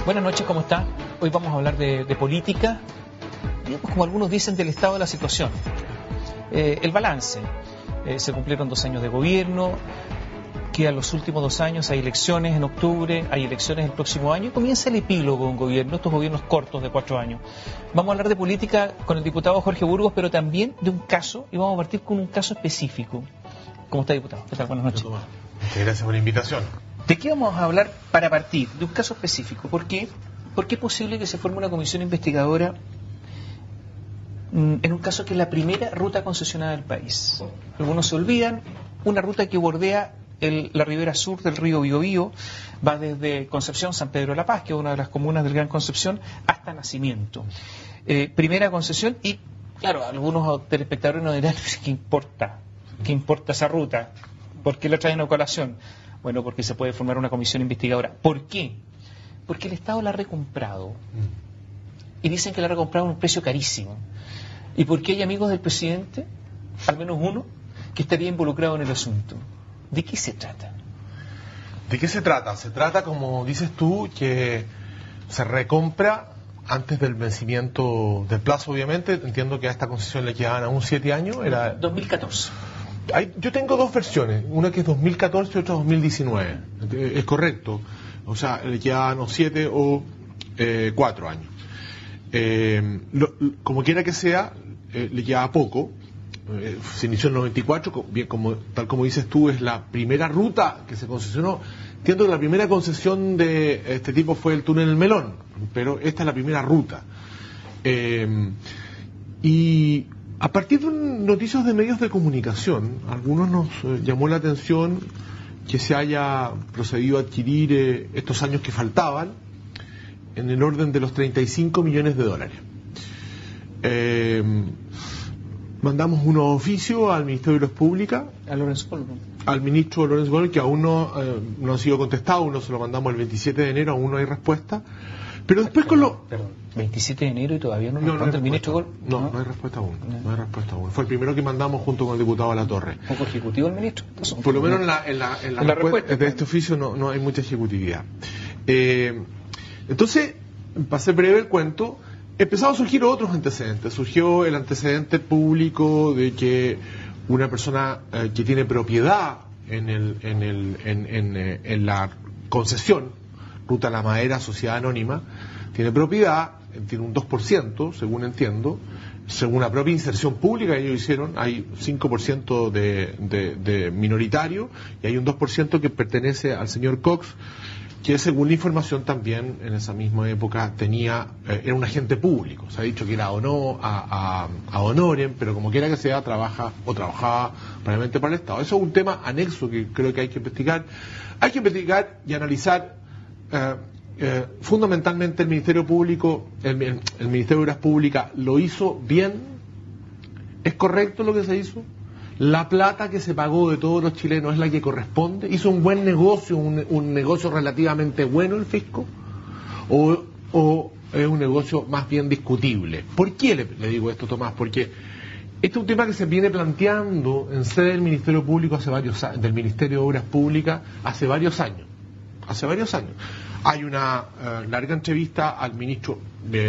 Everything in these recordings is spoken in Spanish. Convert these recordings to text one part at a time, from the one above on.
Buenas noches, ¿cómo está? Hoy vamos a hablar de política, digamos como algunos dicen, del estado de la situación. El balance. Se cumplieron 2 años de gobierno, quedan los últimos 2 años, hay elecciones en octubre, hay elecciones el próximo año y comienza el epílogo de un gobierno, estos gobiernos cortos de 4 años. Vamos a hablar de política con el diputado Jorge Burgos, pero también de un caso, y vamos a partir con un caso específico. ¿Cómo está, diputado? ¿Qué tal? Buenas noches. Muchas gracias por la invitación. ¿De qué vamos a hablar para partir? De un caso específico. ¿Por qué? Porque es posible que se forme una comisión investigadora en un caso que es la primera ruta concesionada del país. Algunos se olvidan, una ruta que bordea la ribera sur del río Biobío, va desde Concepción, San Pedro de la Paz, que es una de las comunas del Gran Concepción, hasta Nacimiento. Primera concesión y, claro, algunos telespectadores nos dirán, ¿qué importa? ¿Qué importa esa ruta? ¿Por qué la traen a colación? Bueno, porque se puede formar una comisión investigadora. ¿Por qué? Porque el Estado la ha recomprado. Y dicen que la ha recomprado a un precio carísimo. Y porque hay amigos del presidente, al menos uno, que estaría involucrado en el asunto. ¿De qué se trata? ¿De qué se trata? Se trata, como dices tú, que se recompra antes del vencimiento del plazo, obviamente. Entiendo que a esta concesión le quedaban aún 7 años. Era 2014. Yo tengo 2 versiones, una que es 2014 y otra 2019. Es correcto. O sea, le quedaban 7 o 4 años. Como quiera que sea, le quedaba poco. Se inició en el 94, bien, tal como dices tú, es la primera ruta que se concesionó. Entiendo que la primera concesión de este tipo fue el túnel El Melón, pero esta es la primera ruta. Y a partir de noticias de medios de comunicación, algunos nos llamó la atención que se haya procedido a adquirir estos años que faltaban en el orden de los $35 millones. Mandamos unos oficios al Ministerio de Obras Públicas, al ministro Lorenzo Colom, que aún no han sido contestados. Uno se lo mandamos el 27 de enero, aún no hay respuesta. Pero después Perdón, 27 de enero y todavía no responde el ministro Colom. No hay respuesta aún. No hay respuesta aún. Fue el primero que mandamos junto con el diputado Latorre. ¿Poco ejecutivo el ministro? Por lo menos en la respuesta de este oficio no hay mucha ejecutividad. Entonces, para ser breve el cuento, empezaron a surgir otros antecedentes. Surgió el antecedente público de que una persona que tiene propiedad en la concesión, Ruta La Madera, Sociedad Anónima, tiene propiedad, tiene un 2%, según entiendo, según la propia inserción pública que ellos hicieron, hay 5% de minoritario y hay un 2% que pertenece al señor Cox, que según la información también en esa misma época era un agente público. Se ha dicho que era o no a honorem, pero como quiera que sea, trabajaba probablemente para el Estado. Eso es un tema anexo que creo que hay que investigar. Hay que investigar y analizar fundamentalmente el Ministerio Público, el Ministerio de Obras Públicas lo hizo bien. ¿Es correcto lo que se hizo? La plata que se pagó de todos los chilenos es la que corresponde. ¿Hizo un buen negocio, un negocio relativamente bueno el fisco? ¿O es un negocio más bien discutible? ¿Por qué le digo esto, Tomás? Porque este es un tema que se viene planteando en sede del Ministerio Público del Ministerio de Obras Públicas hace varios años. Hay una larga entrevista al ministro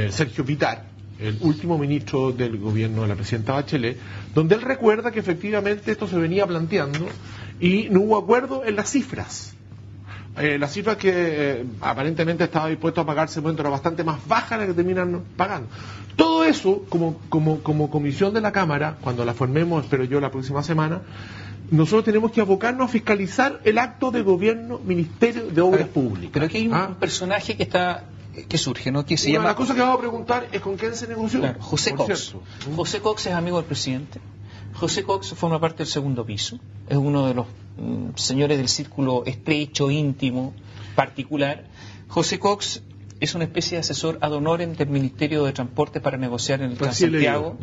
Sergio Pitar, el último ministro del gobierno de la presidenta Bachelet, donde él recuerda que efectivamente esto se venía planteando y no hubo acuerdo en las cifras. Las cifras que aparentemente estaba dispuesto a pagarse era bastante más baja de la que terminan pagando. Todo eso, como comisión de la Cámara, cuando la formemos, espero yo, la próxima semana, nosotros tenemos que abocarnos a fiscalizar el acto de gobierno Ministerio de Obras Públicas. Pero aquí hay un personaje que surge, ¿no? Que se llama... La cosa que vamos a preguntar es con quién se negoció. Claro, José Cox. José Cox es amigo del presidente. José Cox forma parte del segundo piso. Es uno de los señores del círculo estrecho, íntimo, particular. José Cox es una especie de asesor ad honorem del Ministerio de Transporte para negociar en el Transantiago.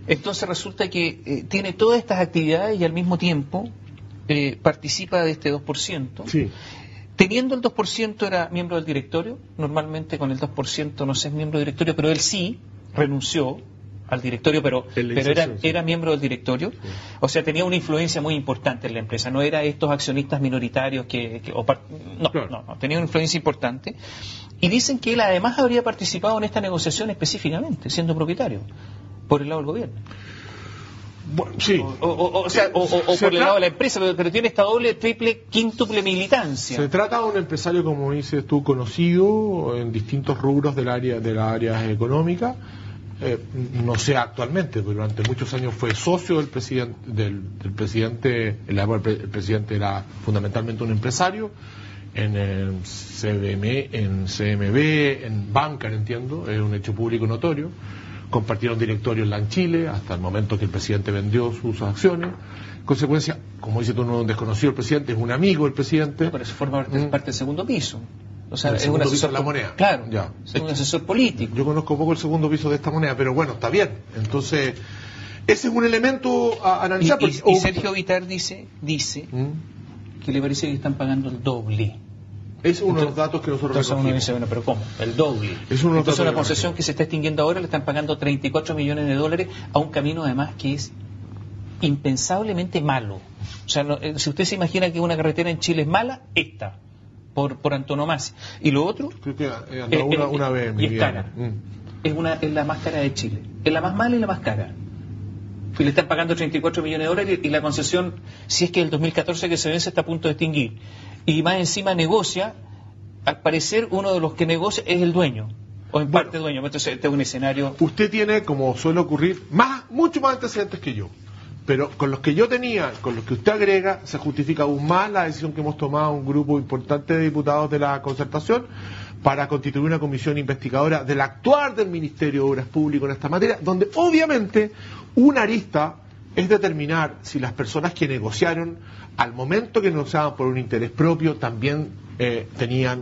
Entonces resulta que tiene todas estas actividades y al mismo tiempo participa de este 2%. Sí. Teniendo el 2% era miembro del directorio. Normalmente con el 2% no se es miembro del directorio, pero él sí renunció al directorio, pero era miembro del directorio. Sí. O sea, tenía una influencia muy importante en la empresa. No era estos accionistas minoritarios no, tenía una influencia importante. Y dicen que él además habría participado en esta negociación específicamente, siendo propietario, por el lado del gobierno. Bueno, sí. O por el lado de la empresa, pero tiene esta doble, triple, quíntuple militancia. Se trata de un empresario, como dices tú, conocido en distintos rubros del área económica. No sé actualmente, pero durante muchos años fue socio del presidente. El presidente era fundamentalmente un empresario en el en CMB, en Bancar, entiendo, es un hecho público notorio. Compartieron directorio en LAN Chile hasta el momento que el presidente vendió sus acciones. En consecuencia, como dice tú, no es un desconocido el presidente, es un amigo del presidente. No, pero eso forma parte del segundo piso. O sea, es un asesor de la moneda. Claro, ya. Es un asesor político. Yo conozco poco el segundo piso de esta moneda, pero bueno, está bien. Entonces, ese es un elemento a analizar. Y Sergio Vitar dice que le parece que están pagando el doble. Es uno de los datos que nosotros recogimos. Uno dice, bueno, pero ¿cómo? El doble. Entonces una concesión que se está extinguiendo ahora le están pagando $34 millones a un camino además que es impensablemente malo. O sea, si usted se imagina que una carretera en Chile es mala, esta. Por antonomasia. Y lo otro creo que una vez en mi vida. Es la más cara de Chile. Es la más mala y la más cara. Y le están pagando $34 millones y la concesión, si es que el 2014 que se vence, está a punto de extinguir. Y más encima negocia, al parecer uno de los que negocia es el dueño. O en parte dueño. Entonces este es un escenario. Usted tiene, como suele ocurrir, mucho más antecedentes que yo. Pero con los que yo tenía, con los que usted agrega, se justifica aún más la decisión que hemos tomado un grupo importante de diputados de la Concertación para constituir una comisión investigadora del actuar del Ministerio de Obras Públicas en esta materia, donde obviamente una arista es determinar si las personas que negociaron, al momento que negociaban por un interés propio, también tenían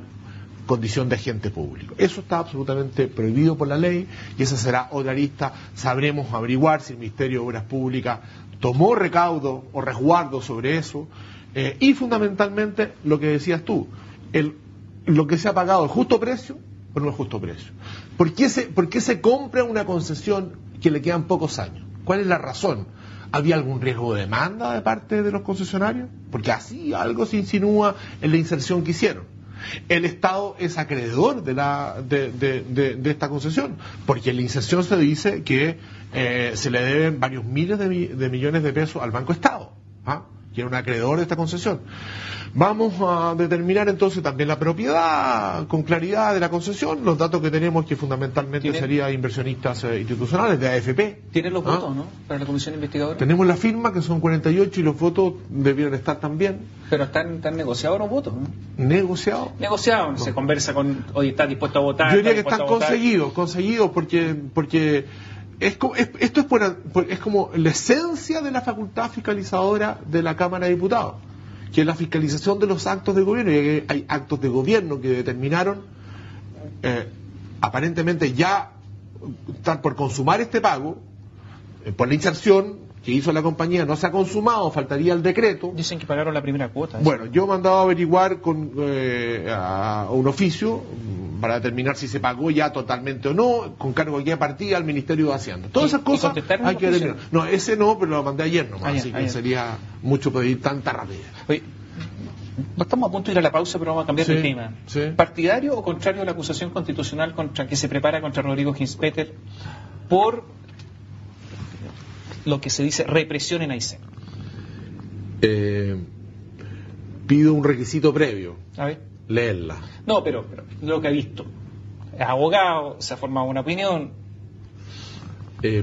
condición de agente público. Eso está absolutamente prohibido por la ley y esa será otra arista. Sabremos averiguar si el Ministerio de Obras Públicas tomó recaudo o resguardo sobre eso y fundamentalmente lo que decías tú, lo que se ha pagado, ¿el justo precio o no el justo precio? ¿Por qué se compra una concesión que le quedan pocos años? ¿Cuál es la razón? ¿Había algún riesgo de demanda de parte de los concesionarios? Porque así algo se insinúa en la inserción que hicieron. El Estado es acreedor de esta concesión, porque en la inserción se dice que se le deben varios miles de millones de pesos al Banco Estado, que era un acreedor de esta concesión. Vamos a determinar entonces también la propiedad con claridad de la concesión, los datos que tenemos que fundamentalmente serían inversionistas institucionales de AFP. ¿Tienen los votos, no? Para la comisión investigadora. Tenemos la firma, que son 48, y los votos debieron estar también. Pero están negociados los votos, ¿no? ¿Negociados? Negociados, no. Se conversa con, oye, ¿está dispuesto a votar? Yo diría que están conseguidos, porque esto es como la esencia de la facultad fiscalizadora de la Cámara de Diputados, que es la fiscalización de los actos de gobierno, y que hay actos de gobierno que determinaron aparentemente ya están por consumar este pago, por la inserción que hizo la compañía no se ha consumado, faltaría el decreto. Dicen que pagaron la primera cuota. Bueno, yo he mandado a averiguar con a un oficio para determinar si se pagó ya totalmente o no, con cargo aquí a partida al Ministerio de Hacienda. Todas esas cosas hay que determinar. No, ese no, pero lo mandé ayer nomás, así que sería mucho pedir tanta rapidez. Oye, no estamos a punto de ir a la pausa, pero vamos a cambiar de tema. Sí. ¿Partidario o contrario a la acusación constitucional que se prepara contra Rodrigo Ginspeter por lo que se dice represión en Aysén? Pido un requisito previo. A ver. Leerla. No, pero lo que ha visto. Es abogado, se ha formado una opinión.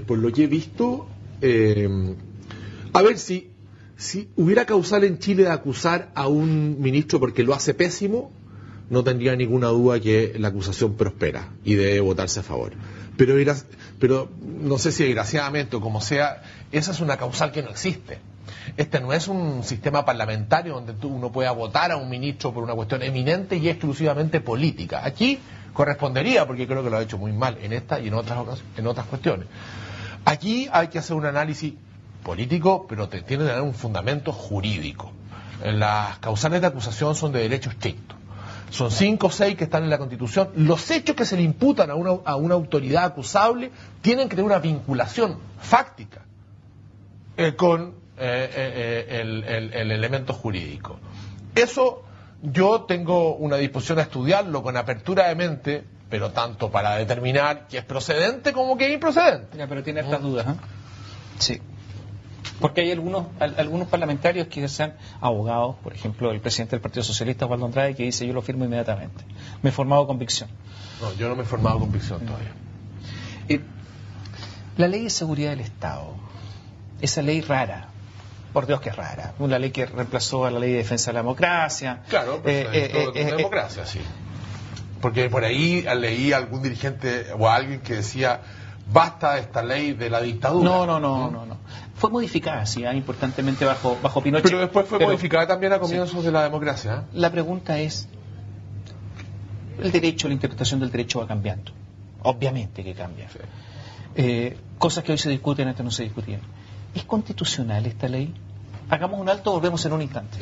Por lo que he visto, a ver, si hubiera causal en Chile de acusar a un ministro porque lo hace pésimo, no tendría ninguna duda que la acusación prospera y debe votarse a favor. Pero no sé si desgraciadamente o como sea, esa es una causal que no existe. Este no es un sistema parlamentario donde uno pueda votar a un ministro por una cuestión eminente y exclusivamente política. Aquí correspondería, porque creo que lo ha hecho muy mal en esta y en otras cuestiones. Aquí hay que hacer un análisis político, pero tiene que tener un fundamento jurídico. Las causales de acusación son de derecho estricto. son 5 o 6 que están en la Constitución. Los hechos que se le imputan a una autoridad acusable tienen que tener una vinculación fáctica con el elemento jurídico. Eso yo tengo una disposición a estudiarlo con apertura de mente, pero tanto para determinar que es procedente como que es improcedente. Ya, pero tiene estas dudas, ¿eh? Sí. Porque hay algunos parlamentarios que sean abogados, por ejemplo, el presidente del Partido Socialista, Osvaldo Andrade, que dice: yo lo firmo inmediatamente. Me he formado convicción. No, yo no me he formado convicción todavía. La ley de seguridad del Estado, esa ley rara, por Dios que es rara, una ley que reemplazó a la ley de defensa de la democracia. Claro, democracia, sí. Porque por ahí leí a algún dirigente o a alguien que decía: basta esta ley de la dictadura. No. Fue modificada, sí, importantemente bajo Pinochet. Pero después fue modificada también a comienzos de la democracia. La pregunta es, el derecho, la interpretación del derecho va cambiando. Obviamente que cambia. Sí. Cosas que hoy se discuten, antes no se discutían. ¿Es constitucional esta ley? Hagamos un alto, volvemos en un instante.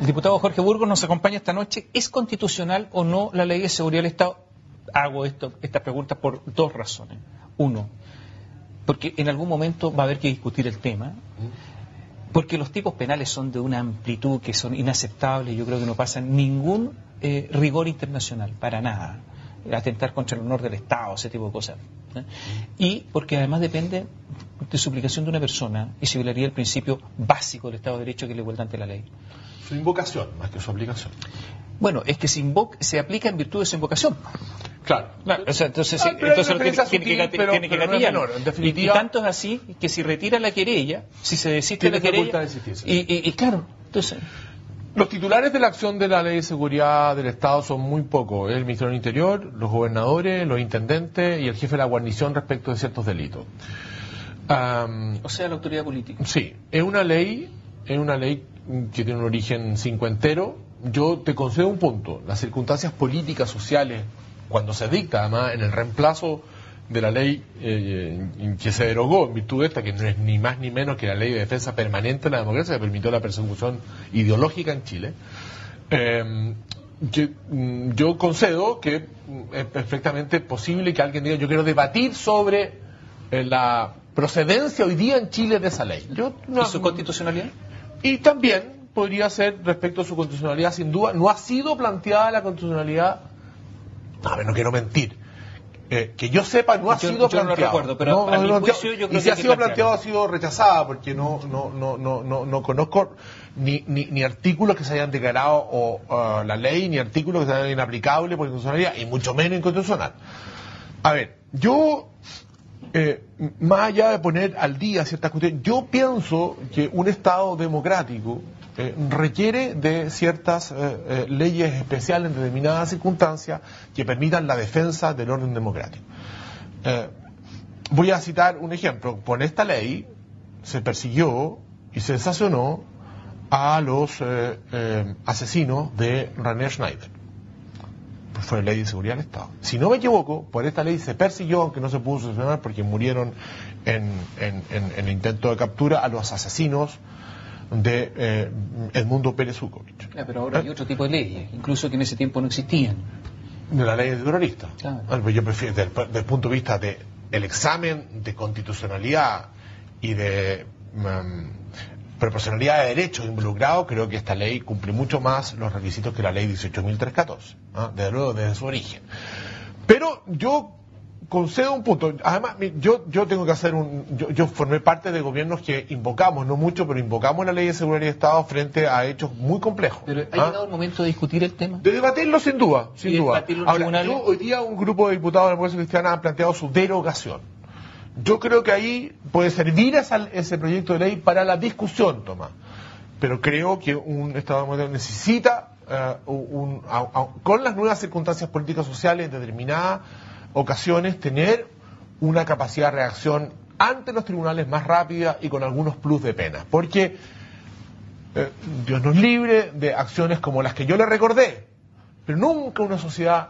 El diputado Jorge Burgos nos acompaña esta noche. ¿Es constitucional o no la ley de seguridad del Estado? Hago estas preguntas por dos razones. Uno, porque en algún momento va a haber que discutir el tema, porque los tipos penales son de una amplitud que son inaceptables. Yo creo que no pasan ningún rigor internacional, para nada. Atentar contra el honor del Estado, ese tipo de cosas. Y porque además depende de su aplicación de una persona y se violaría el principio básico del Estado de Derecho, que es la igualdad ante la ley. Su invocación, más que su aplicación. Bueno, es que se aplica en virtud de su invocación. Claro. O sea, entonces tiene que gatillar. Y tanto es así que si retira la querella, si se desiste de la querella, y claro, entonces... Los titulares de la acción de la Ley de Seguridad del Estado son muy pocos. El Ministerio del Interior, los gobernadores, los intendentes y el jefe de la guarnición respecto de ciertos delitos. O sea, la autoridad política. Sí, es una ley que tiene un origen cincuentero. Yo te concedo un punto. Las circunstancias políticas, sociales, cuando se dicta además en el reemplazo de la ley que se derogó en virtud de esta, que no es ni más ni menos que la ley de defensa permanente de la democracia, que permitió la persecución ideológica en Chile, yo concedo que es perfectamente posible que alguien diga: yo quiero debatir sobre la procedencia hoy día en Chile de esa ley. ¿Y su constitucionalidad? Y también podría ser respecto a su constitucionalidad, sin duda. No ha sido planteada la constitucionalidad, a ver, no quiero mentir, que yo sepa, no ha sido planteado. No lo recuerdo, pero a mi juicio yo creo que... Y si ha sido planteado, ha sido rechazada, porque no conozco ni artículos que se hayan declarado la ley, ni artículos que se hayan inaplicable por inconstitucionalidad, y mucho menos inconstitucional. A ver, yo, más allá de poner al día ciertas cuestiones, yo pienso que un Estado democrático requiere de ciertas leyes especiales en determinadas circunstancias que permitan la defensa del orden democrático. Voy a citar un ejemplo. Con esta ley se persiguió y se sancionó a los asesinos de René Schneider. Pues fue ley de seguridad del Estado. Si no me equivoco, por esta ley se persiguió, aunque no se pudo sancionar porque murieron en el intento de captura, a los asesinos de Edmundo Pérez Ucovich. Pero ahora hay otro tipo de leyes, incluso que en ese tiempo no existían. De la ley de terrorista. Claro. Yo prefiero, desde el punto de vista del examen de constitucionalidad y de proporcionalidad de derechos involucrados, creo que esta ley cumple mucho más los requisitos que la ley 18.314, desde luego desde su origen. Pero yo concedo un punto. Además, yo tengo que hacer yo formé parte de gobiernos que invocamos, no mucho, pero invocamos la ley de seguridad del Estado frente a hechos muy complejos. Pero ¿ha llegado el momento de discutir el tema? De debatirlo sin duda, sin duda. Ahora, hoy día un grupo de diputados de la Democracia Cristiana han planteado su derogación. Yo creo que ahí puede servir ese proyecto de ley para la discusión, Tomás. Pero creo que un Estado democrático necesita, con las nuevas circunstancias políticas sociales en determinadas ocasiones, tener una capacidad de reacción ante los tribunales más rápida y con algunos plus de pena. Porque Dios nos libre de acciones como las que yo le recordé. Pero nunca una sociedad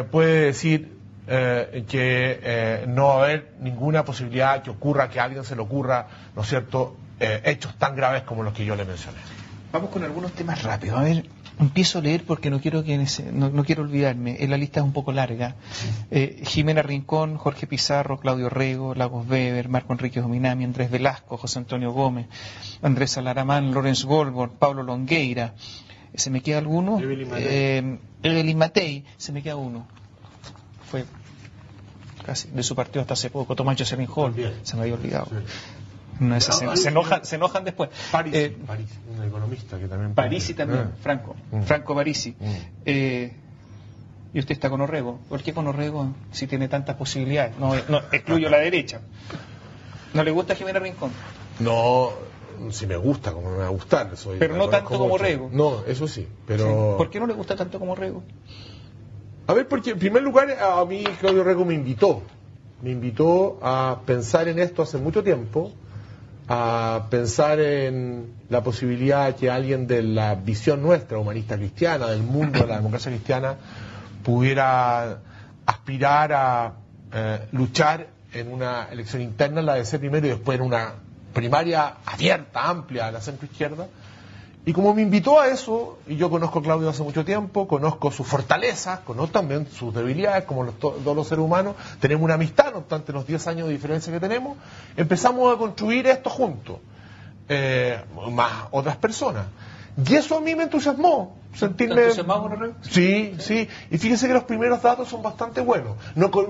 puede decir que no va a haber ninguna posibilidad que ocurra, que a alguien se le ocurra, ¿no es cierto?, hechos tan graves como los que yo le mencioné. Vamos con algunos temas rápidos. A ver, empiezo a leer porque no quiero no quiero olvidarme. La lista es un poco larga. Jimena Rincón, Jorge Pizarro, Claudio Rego, Lagos Weber, Marco Enrique Dominami, Andrés Velasco, José Antonio Gómez, Andrés Alaramán, Lorenz Goldborn, Pablo Longueira. ¿Se me queda alguno? Evelyn Matei. Se me queda uno. Fue casi de su partido hasta hace poco. Tomás Jocelyn Hall. Se me había olvidado. Sí. No, se enojan después. Parisi, un economista que también... Parisi también, Franco Parisi. Y usted está con Orrego. ¿Por qué con Orrego si tiene tantas posibilidades? No excluyo la derecha. ¿No le gusta Jimena Rincón? No, si me gusta, como me va a gustar. Pero no tanto como Orrego. No, eso sí, pero... Sí. ¿Por qué no le gusta tanto como Orrego? A ver, porque en primer lugar a mí Claudio Orrego me invitó a pensar en esto hace mucho tiempo, a pensar en la posibilidad de que alguien de la visión nuestra, humanista cristiana, del mundo de la democracia cristiana, pudiera aspirar a luchar en una elección interna, la de ser primero, y después en una primaria abierta, amplia, a la centroizquierda. Y como me invitó a eso, y yo conozco a Claudio hace mucho tiempo, conozco sus fortalezas, conozco también sus debilidades, como todos los seres humanos, tenemos una amistad, no obstante los 10 años de diferencia que tenemos, empezamos a construir esto juntos, más otras personas. Y eso a mí me entusiasmó, sentirme... ¿Te entusiasmado con Orrego? Sí, sí, y fíjese que los primeros datos son bastante buenos.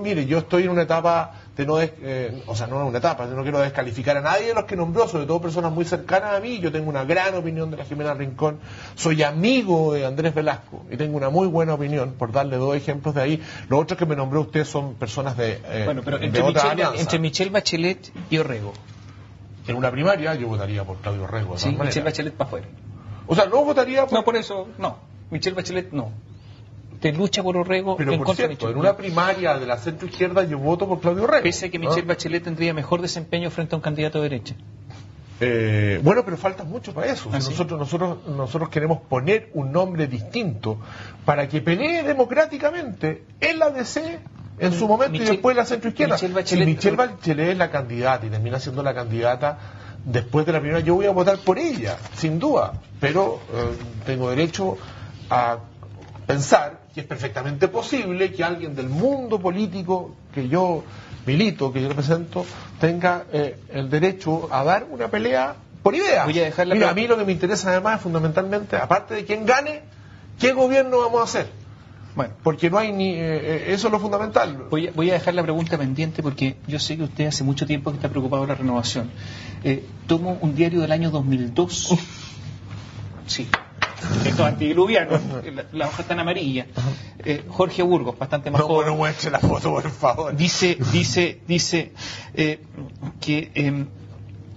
Mire, yo estoy en una etapa de no quiero descalificar a nadie de los que nombró, sobre todo personas muy cercanas a mí. Yo tengo una gran opinión de la Jimena Rincón, soy amigo de Andrés Velasco y tengo una muy buena opinión, por darle 2 ejemplos de ahí. Los otros que me nombró usted son personas de pero entre Michelle Bachelet y Orrego. En una primaria yo votaría por Claudio Orrego. Sí, Michelle Bachelet para afuera. O sea, no votaría por... No, por eso, no. Michelle Bachelet, no. Te lucha por Orrego pero en por contra de cierto, Michelle. en una primaria de la centroizquierda yo voto por Claudio Orrego. Pese a que Michelle Bachelet tendría mejor desempeño frente a un candidato de derecha. Bueno, pero falta mucho para eso. ¿Ah, si sí? nosotros queremos poner un nombre distinto para que pelee democráticamente en la DC en su momento y después en la centroizquierda. Si Michelle Bachelet es la candidata y termina siendo la candidata después de la primera, yo voy a votar por ella, sin duda, pero tengo derecho a pensar que es perfectamente posible que alguien del mundo político que yo milito, que yo represento, tenga el derecho a dar una pelea por ideas. Mira, a mí lo que me interesa además es fundamentalmente, aparte de quién gane, ¿qué gobierno vamos a hacer? Bueno, porque no hay eso es lo fundamental. Voy a dejar la pregunta pendiente porque yo sé que usted hace mucho tiempo que está preocupado de la renovación. Tomo un diario del año 2002. Sí. Esto es antidiluviano, la hoja tan amarilla. Jorge Burgos, bastante más joven. No muestre la foto, por favor. Dice que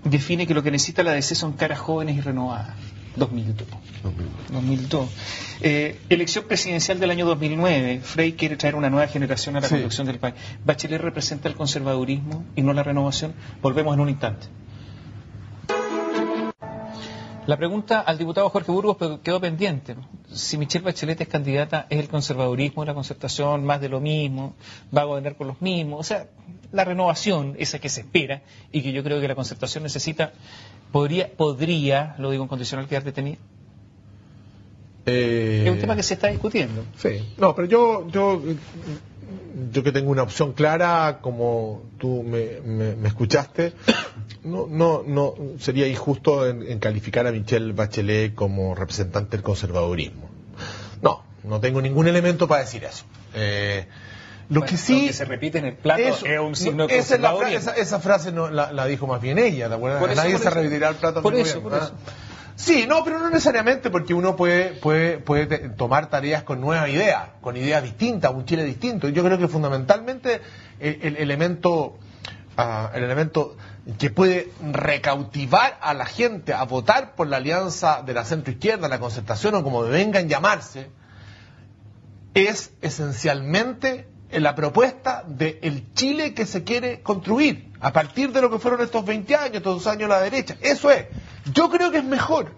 define que lo que necesita la DC son caras jóvenes y renovadas. 2002. Elección presidencial del año 2009. Frey quiere traer una nueva generación a la conducción del país. Bachelet representa el conservadurismo y no la renovación. Volvemos en un instante. La pregunta al diputado Jorge Burgos quedó pendiente. Si Michelle Bachelet es candidata, ¿es el conservadurismo, la concertación, más de lo mismo? ¿Va a gobernar con los mismos? O sea, la renovación, esa que se espera y que yo creo que la concertación necesita, podría, lo digo en condicional, quedar detenida. Es un tema que se está discutiendo. Sí, no, pero yo que tengo una opción clara, como tú me escuchaste, no sería injusto en calificar a Michelle Bachelet como representante del conservadurismo. No tengo ningún elemento para decir eso. Lo que se repite en el plato es un signo de conservadurismo. Esa frase la dijo más bien ella, ¿te acuerdas? Nadie se repetirá el plato. Por eso. Sí, no, pero no necesariamente, porque uno puede tomar tareas con nuevas ideas, con ideas distintas, un Chile distinto. Yo creo que fundamentalmente el elemento que puede recautivar a la gente a votar por la alianza de la centroizquierda, la concertación o como vengan llamarse, es esencialmente la propuesta del Chile que se quiere construir a partir de lo que fueron estos 20 años, estos 2 años a la derecha. Eso es. Yo creo que es mejor,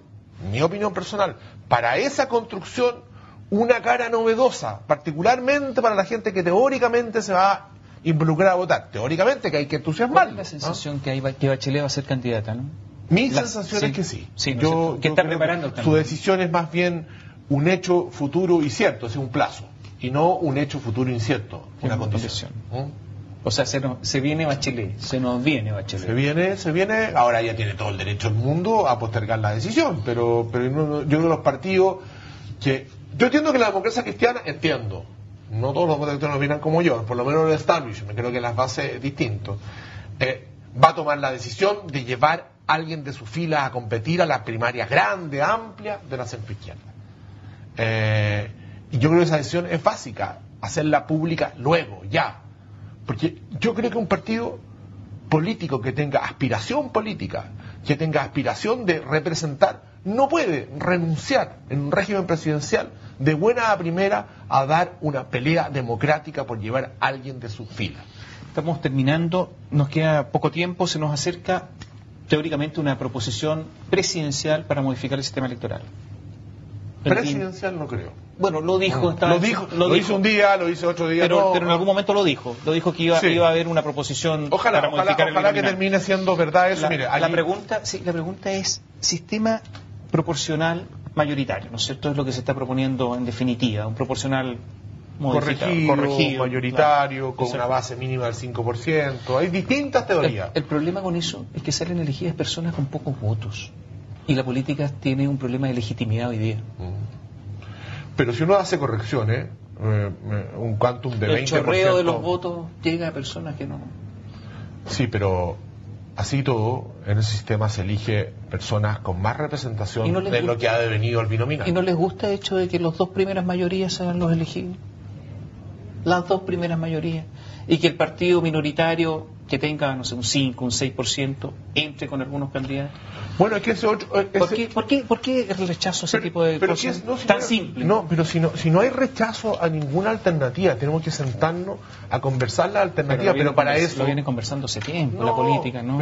mi opinión personal, para esa construcción una cara novedosa, particularmente para la gente que teóricamente se va a involucrar a votar. Teóricamente que hay que entusiasmarlo. ¿Cuál es la sensación que Bachelet va a ser candidata, no? Mi sensación es que sí. Que está preparando el su decisión es más bien un hecho futuro y cierto, es un plazo, y no un hecho futuro incierto, una condición. O sea, se viene Bachelet, se nos viene Bachelet. Se viene, ahora ya tiene todo el derecho del mundo a postergar la decisión, pero yo creo que los partidos que... Yo entiendo que la democracia cristiana, no todos los demócratas cristianos opinan como yo, por lo menos el establishment, creo que las bases es distinto, va a tomar la decisión de llevar a alguien de su fila a competir a las primarias grandes, amplias de la centroizquierda. Y yo creo que esa decisión es básica, hacerla pública luego, ya. Porque yo creo que un partido político que tenga aspiración política, que tenga aspiración de representar, no puede renunciar en un régimen presidencial de buena a primera a dar una pelea democrática por llevar a alguien de su fila. Estamos terminando, nos queda poco tiempo, se nos acerca teóricamente una proposición presidencial para modificar el sistema electoral. Presidencial no creo. Bueno, lo dijo. Lo hizo un día, lo hizo otro día. Pero en algún momento lo dijo que iba a haber una proposición para modificar el ojalá que termine siendo verdad eso. La pregunta es sistema proporcional mayoritario, ¿no es cierto? Es lo que se está proponiendo en definitiva, un proporcional corregido mayoritario, con una base mínima del 5%. Hay distintas teorías. El problema con eso es que salen elegidas personas con pocos votos. Y la política tiene un problema de legitimidad hoy día. Pero si uno hace correcciones, un quantum de 20%... El chorreo de los votos llega a personas que no... Sí, pero así todo, en el sistema se elige personas con más representación de lo que ha devenido el binominal. ¿Y no les gusta el hecho de que las dos primeras mayorías sean los elegidos? Las dos primeras mayorías. Y que el partido minoritario, que tenga, no sé, un 5, un 6%, entre con algunos candidatos. Bueno, es que ese otro... ¿Por qué el rechazo a ese tipo de cosas tan simple? No, pero si no hay rechazo a ninguna alternativa, tenemos que sentarnos a conversar la alternativa, pero para eso... Lo vienen conversando hace tiempo, la política, ¿no?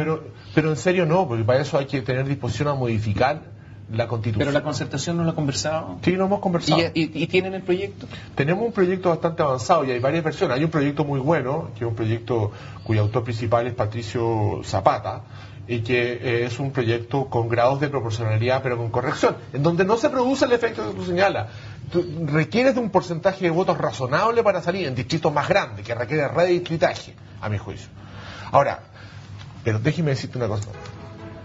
Pero en serio no, porque para eso hay que tener disposición a modificar la Constitución. ¿Pero la concertación no la ha conversado? Sí, lo hemos conversado. ¿Y tienen el proyecto? Tenemos un proyecto bastante avanzado y hay varias versiones. Hay un proyecto muy bueno, que es un proyecto cuyo autor principal es Patricio Zapata, y que es un proyecto con grados de proporcionalidad, pero con corrección, en donde no se produce el efecto que tú señalas. Tú requieres de un porcentaje de votos razonable para salir en distritos más grandes, que requiere redistritaje, a mi juicio. Ahora, pero déjeme decirte una cosa.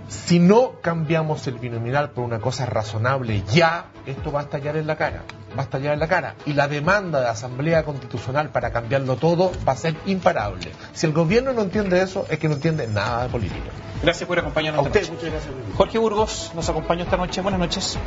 Si no cambiamos el binominal por una cosa razonable ya, esto va a estallar en la cara. Y la demanda de Asamblea Constitucional para cambiarlo todo va a ser imparable. Si el gobierno no entiende eso, es que no entiende nada de política. Gracias por acompañarnos. A usted, muchas gracias. Jorge Burgos nos acompañó esta noche. Buenas noches.